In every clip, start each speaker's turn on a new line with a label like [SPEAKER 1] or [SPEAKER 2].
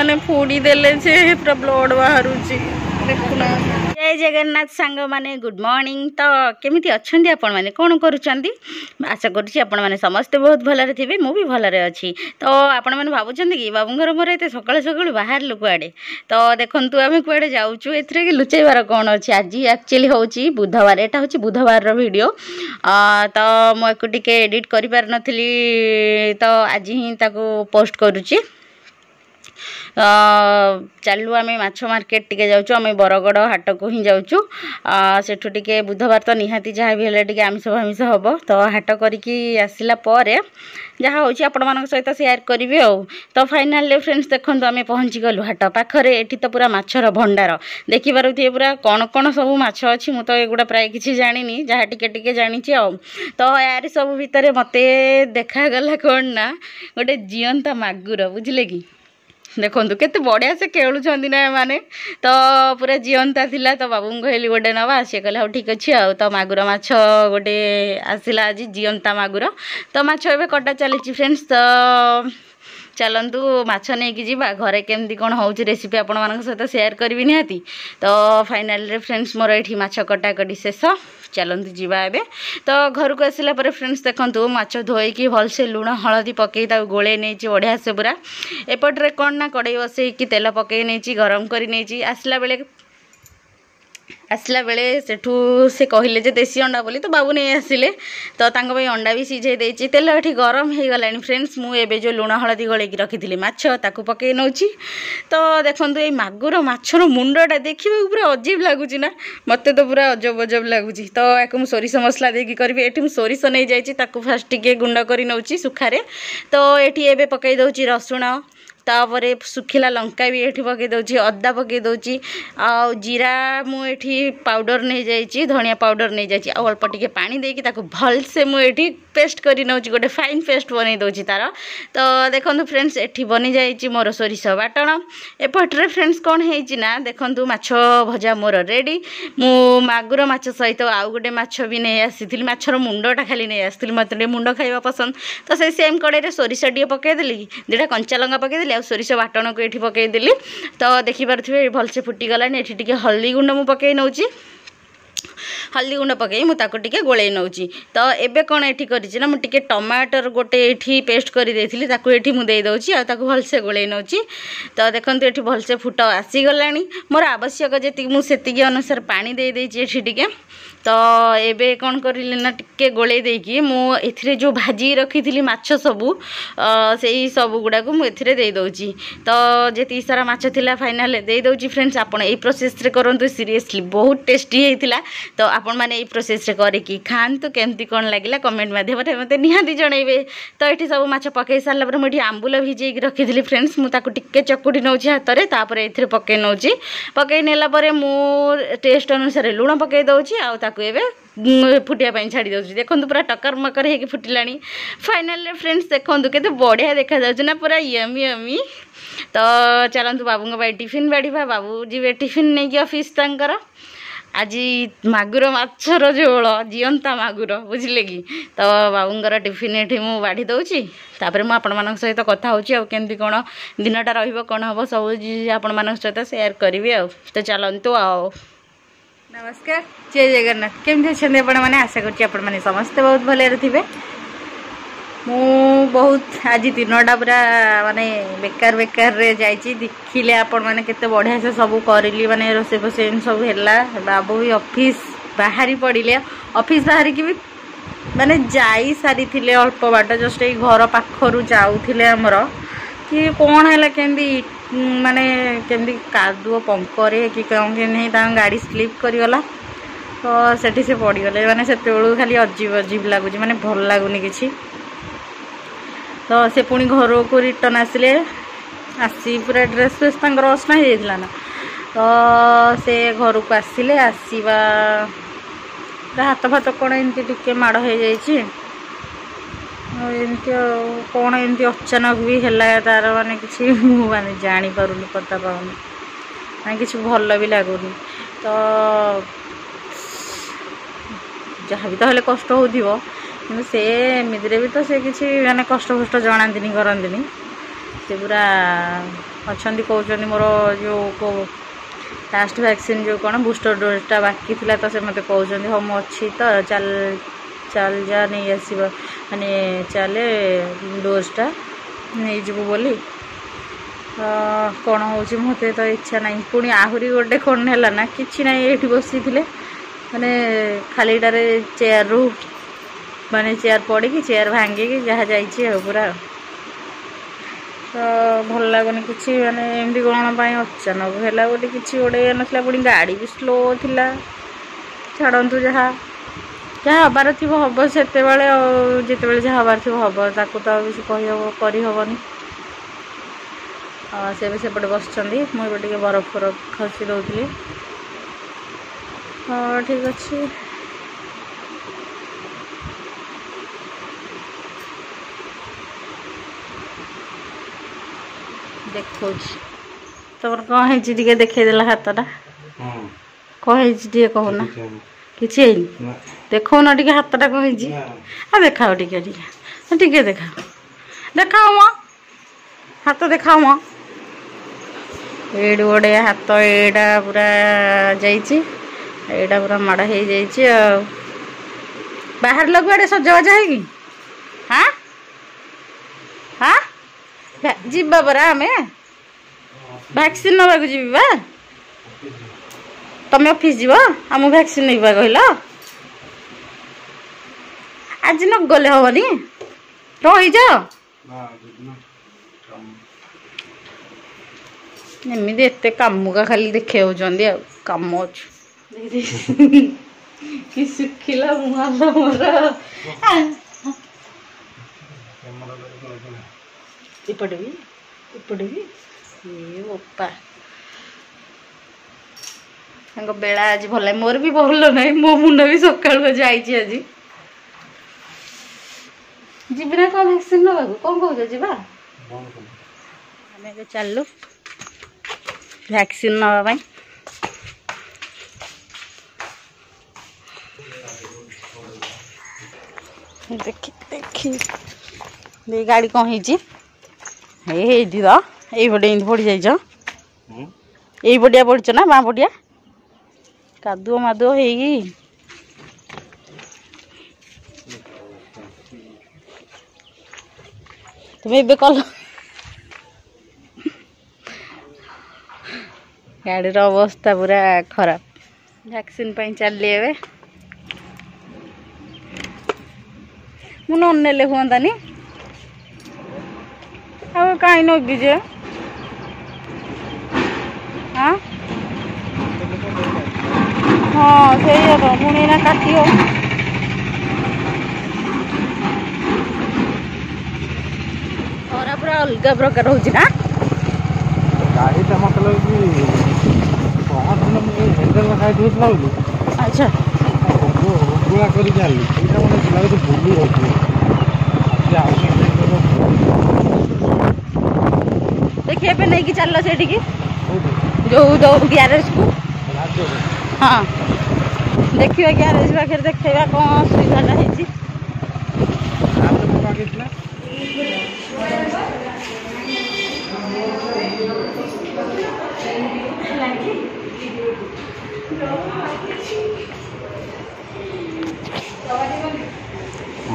[SPEAKER 1] माने फुड़ी देले से पूरा ब्लड बाहरुची देखुना। जय जगन्नाथ सांग माने गुड मॉर्निंग। तो केमिति अछंती आपण माने कोन करूचंती आशा करूची आपण माने समस्त बहुत भलरे थिबे मु भी भलरे अछि। तो आपण माने भाबुचंती कि बाबूंगर मोर एते सकाळ सकाळ बाहर लुकुआडे तो देखंतु आमे कुआडे जाउचु एथरे कि लुचैबार कोन अछि। आज एक्चुअली होची बुधवार एटा होची बुधवार रो वीडियो तो मु एको टिके एडिट करि पार नथली तो आज ही ताको पोस्ट करूची। चलू आम माछ मार्केट टिके जाऊँ आम बरगड़ हाट को ही जाऊँ सेठू टिके बुधवार तो निहाती जहाँ भी हेल्ले आमिष फामिष हम तो हाट करके आसला जहाँ होची आपण मान सहित शेयर करी तो फाइनाल फ्रेंड्स देखो आम पहुँची गलु हाट पाखरे एठी तो पूरा माछर भंडार देखि पारुथिबे पूरा कौन कौन सब माछ अच्छी मु तो एगुड़ा प्राय किसी जानी जहाँ टिके टिके जानी तो यार सब भितर मते देखागला कौन ना गोटे जीवंता मागुर बुझिले कि देखो केते बढ़िया से खेलुंट ना माने तो पूरा जीवंता थिला तो बाबू कहली गोटे नवा सी कहले हाँ ठीक अच्छे तो मागुर माछ गोटे आसला आज जीवंता मागुर तो माछ एवं कटा चली फ्रेंड्स। तो चलतु माछ नहीं जी घरे केमती कौन हो रेसिपी आपण मान सहित शेयर करी निहाती। तो फाइनाल फ्रेंड्स मोर ये माछ कटाकटी शेष चलतु जीवा एबे। तो घर को आसला फ्रेंड्स देखो माछ धोईकी भलसे लुण हलदी पकई गोले नहीं बढ़िया से पूरा एपट्रे कौन ना कड़े बसईकी तेल पकई नहीं गरम कर नहीं आसला बेले सेठू से कहले जे देसी अंडा बोली तो बाबू नहीं आसिले तो तांको भाई अंडा भी सीझे देछि तेल एठी गरम हो गलानी फ्रेंड्स। मु एबे जो लुण हलदी गलेकी रखी माछ ताकू पकई नौची। तो देखंतु ए मागुर माछर मुंडटा देखिबा पूरा अजीब लागुची ना मते तो पूरा अजब अजब लागुची। तो याकू मु सोरिष मसला देकी करबी एठी मु सोरिष नहीं जाइछि ताकू फास्ट टिके गुंड करी नौची सुखारे। तो एठी एबे पकई दउची रसुण तापर सुखिला लंका भी एठी पकई दउची अदा पकई दउची आ जीरा मु एठी पाउडर नहीं जाइछि धनिया पाउडर नहीं जाइछि आ अल्प टिके पानी देकी ताको भल से मु एठी पेस्ट करी नउची गोटे फाइन पेस्ट बनै दउची तार। तो देखंतु फ्रेंड्स एठी बनि जाइछि मोर सोरिष बाटण एपटरे फ्रेंड्स कोन हेइछि ना देखंतु माछ भजा मोर रेडी। मु मागुर माछ सहित आउ गोटे माछ भी नहीं आसीथिल माछर मुंडटा खाली नहीं आसीथिल मते मुंड खाइबा पसंद तो से सेम कड़े रे सोरिष टिके पकई देली दुटा कंचा लंका पकई देली आ सोरिष बाटण को एठी पकई देली। तो देखि पारथिबे भलसे फुटी गलानी एठी टिके हल्दी गुंड मु पकई नउची हल्दी गुंड पकई मु ताको टिके गोले नउची। तो एबे कोन एठी करिछि ना मु टिके टमाटर गोटे एठी पेस्ट करि देथिली ताको एठी मु देई दउची आ ताको भलसे गोले नउची। तो देखंतु एठी भलसे फुट आसी गलानी मोर आवश्यक जेति मु सेतिके अनुसार पानी देई देछि एठी टिके। तो एबे कौन करिले ना टिके गोले देकी मु एथिरे जो भाजी रखी माछ सबू से सब गुड़ा को मु एथिरे दे दउची। तो जेती सारा माछ थिला फाइनल दे दउची फ्रेंड्स आपण ए प्रोसेस रे करंतु सीरियसली बहुत टेस्टी हेतिला। तो आपण माने ए प्रोसेस रे करे की खांतु केमती कोन लागिला कमेंट माध्यम रे मते निहाती जणैबे। तो एठी सब माछ पकई सारला पर मुठी आंबुल भिजे रखी फ्रेंड्स मु ताको टिके चकुटी नउची हाथ रे तापर एथिरे पकई नउची पकई नेला परे मु टेस्ट अनुसार लुण पकई दउची आ फुटिया छाड़ी दउची देखंतु पूरा टकर मकर हेकी फुटिलानी फाइनल फ्रेंड्स देखंतु केते बढ़िया देखा जाउची ना पूरा यमी यमी। तो चलंतु बाबूंग भाई टिफिन बाड़ीबा बाबू जीवे टिफिन नहीं कि ऑफिस तांकर आज मागुर माछर झोल जीवंता मागुर बुझिले कि। तो बाबूंगर टिफिन एठी मु बाढ़ी दउची तापर मु आपण मानक सहित कथा होची आ केमती कोन दिनटा रहिबो कोन हबो सब आपण मानक सहित शेयर करबी आ। तो चलंतु आओ नमस्कार जय जगन्नाथ केमती अच्छे आपण मैंने आशा कर समस्ते बहुत भले थे। मु बहुत आज दिनटा पूरा माने बेकार बेकार रे जाइए देखिले आपण मैंने केते बढ़िया से सब करी माने रोसे फोसे सब है बाबू भी ऑफिस बाहरी पड़े ऑफिस बाहर की भी माने जाई सारी थिले अल्प बाट जस्ट घर पाखरु जाऊथिले हमर कि कौन है केमती माने केमती कादुओ पंकरे कि कौन के नहीं गाड़ी स्लीप करीगला तो सेठी से पड़गले माने से खाली अजीब अजीब लगुच माने भल लगुनि किछि। तो से पुणी घर को रिटर्न आसिले आसी पूरा ड्रेस फ्रेस तांकर असना हो जाता ना तो से घर को आसिले आसवा हाथ फात कौन एमती टिके माड़ हो जाइए एमती कौन एमती अचानक भी है तार माने किसी माने जानी पारुनी पता पाऊनी ना किसी भल भी लगुनि। तो जहाँ भी तो हेल्ले कष्ट हो से एमती भी तो से किसी माने कष्ट फष्ट जनाती करती से पूरा अच्छा कहते मोर जो लास्ट वैक्सीन जो कौन बूस्टर डोजटा बाकी थी तो से मत कहते हाँ मुझे तो चल चल जा नहीं आसब माने चले डोजटा नहीं जीवु बोली कौन हो मत तो इच्छा ना पुणी आहरी गोटे कौन है ना कि ना ये बसी माने खालीटार चेयर रू माने चेयर पड़ी चेयर भांगिकी जहाँ जाइए पूरा तो भल लगुनि कि माने एमती कौन अचानक है गोटे कि गोटे नाला पुणी गाड़ी भी स्लो थिला छाड़ू जहाँ जहाँ हबार थी हम से जिते जहाँ हबार थी हम ताकू तो करहबनी से भी सेपटे बस मुझे बरफ फरफ खसी दौली हाँ ठीक अच्छे देखो तुम कौन है देखदेला हाथटा कौन है कहना किसी देखो ना टे हाथटा कौन है देखाओ टे देखाओ देखाओ म हाथ देखाओ म एडू गोटे हाथ एटा पूरा जाइए पूरा माड़ हो जाइए बाहर लोग आड़े सजबाज है कि हाँ हाँ जीवा परा आम वैक्सीन नवा जी तुम ऑफिस जीव आम वैक्सीन नहीं कहल आज न गले हेनी रही जाओ एमती एत कामुका खाली देखे होती कम कि सुखिला मुहाल मोर इपटे भी ये ओपा बेला आज भल मोर भी भल ना मो मुंड भी सकाल जाइए आज जीवी ना कौन वैक्सीन नवा कौन कह जा चलु वैक्सीन नवा देखी देखी गाड़ी कौन है ये पड़ी जाइज यही पटिया पड़च ना बाँ पटिया कादुओ मादुओ हो तुम ए कल गाड़ी अवस्था पूरा खराब वैक्सीन चलि ए मु ननेले हुआंतानी अब कहीं नबी जे हाँ हाँ से तो पुणी ना काट खरा पूरा अलग प्रकार हो
[SPEAKER 2] गाड़ी मत लगे
[SPEAKER 1] अच्छा
[SPEAKER 2] गुला कर बुली
[SPEAKER 1] देखिए पे नहीं कि चल से जो ग्यारेज को हाँ देखिए ग्यारेज पाखे देखा कौन असुविधा है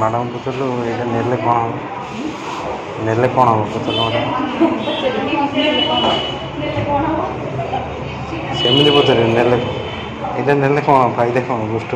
[SPEAKER 2] मैडम पचलु ये नेले कौन हम पचल सेमती पचारे नेले ये नेले कौन फायदा कौन बुस्ट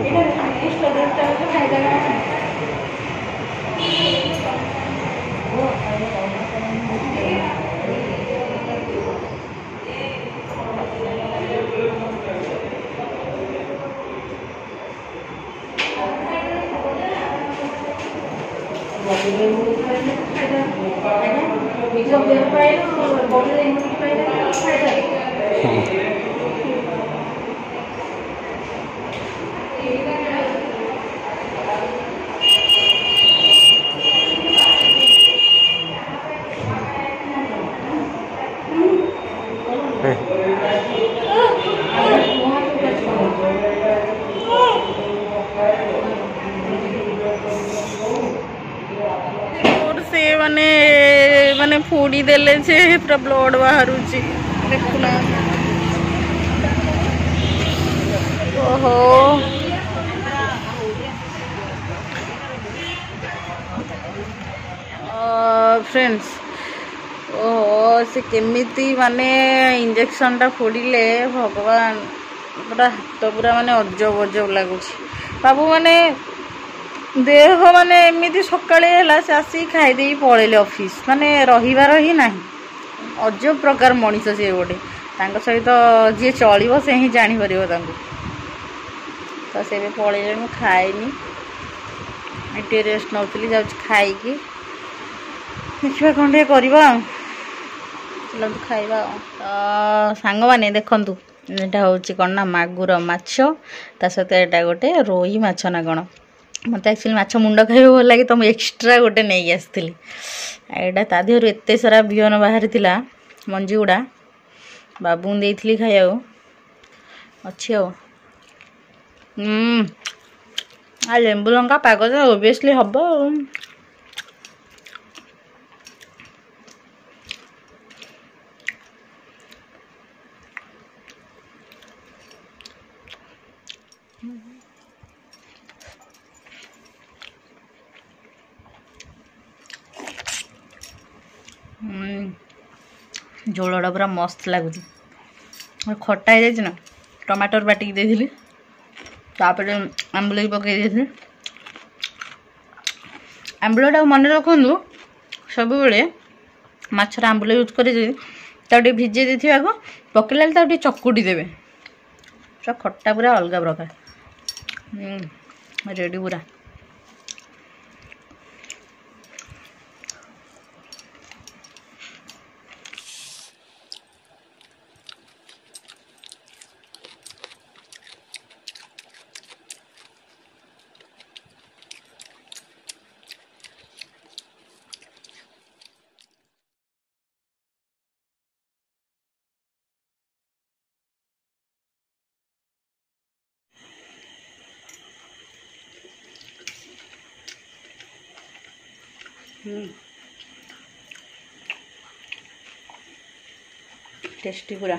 [SPEAKER 1] फोड़ी देले जे पूरा ब्लड बाहर देखुना। ओहो फ्रेंड्स, ओहो से केमिति माने इंजेक्शन टा फोड़िले भगवान, पूरा हाथ पूरा माने अजब अजब लगुच। बाबू माने देह माने एमती सकाळे है से आसी खाईदे पलैले ऑफिस, माने रहीबार ही ना। अजब प्रकार मनीष सी गोटे सहित जी चलो से ही जापर तो से पलैले। मुझे खाएनी ये रेस्ट नौली जा खाई देखा कौन टे करवा चलतु खाइबा। तो सांग मैंने देखु यहाँ हूँ कौन ना मागुर माछ ता सहित यहाँ गोटे रोही माछ ना कौन। मत एक्चुअली माछ मुंड खाइबा भल लगे तो मुझे एक्सट्रा गोटे नहीं आसती। यहाँ ता देहर एत सारा बिहन बाहरी मंजी गुड़ा बाबू देती खाया अच्छी आ लेंबू लंका पाग तो ओबियसली हम। झोलटा पूरा मस्त लगुच। खट्टा है ना टमाटर बाटिक देली तापर आंबुल भी पकई आंबुलटा मन रखु सब माछर आंबुल यूज कर भिजे देथिबा को पकेला ता चकुटी देवे पूरा खट्टा पूरा अलग प्रकार रेडी पूरा। टेस्टी पूरा।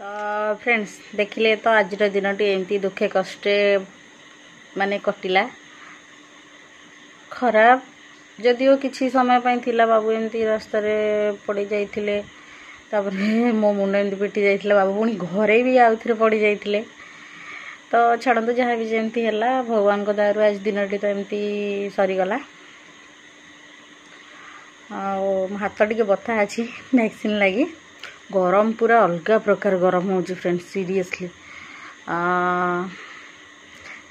[SPEAKER 1] तो फ्रेंड्स देखिले तो आज दिनटी एमती दुखे कष्टे माने कटिला। खराब जदिओ किसी समय पाई थिला बाबू एमती रास्ता रे पड़ी जाइथिले तापरे मो मुंड एमती पिटी जाइथिला बाबू पुणी घरे भी आउ थरे पड़ी जाइथिले। तो छाड़ू जहाँ भी जमती है भगवान को दयारू आज दिनटी तो एमती सरीगला। हाथ टिके बथा अच्छी वैक्सीन लगी गरम पूरा अलग प्रकार गरम हो फ्रेंड्स सीरियसली।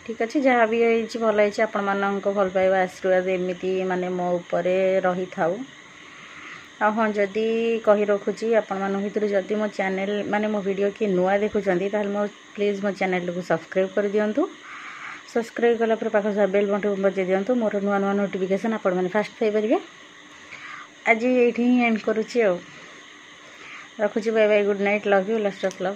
[SPEAKER 1] ठीक अच्छे जहाँ भी भल है आपण मान भल पाइबा आशीर्वाद एमती माने मो उपरे रही थाउ। हाँ जदि कही रखुची आपण मान भर जदि मो चैनल माने मो वीडियो की नुआ देखुंत मो प्लीज मो चैनल को सब्सक्राइब कर दिंतु। सब्सक्राइब कला पाख बेल बटन बजे दिंतु मोर नुआ नुआ नोटिफिकेशन आपण मैंने फास्ट पाइपर। आज ये एंड करुच्ची रखुची। Bye bye good night love you लस्ट ऑफ लव।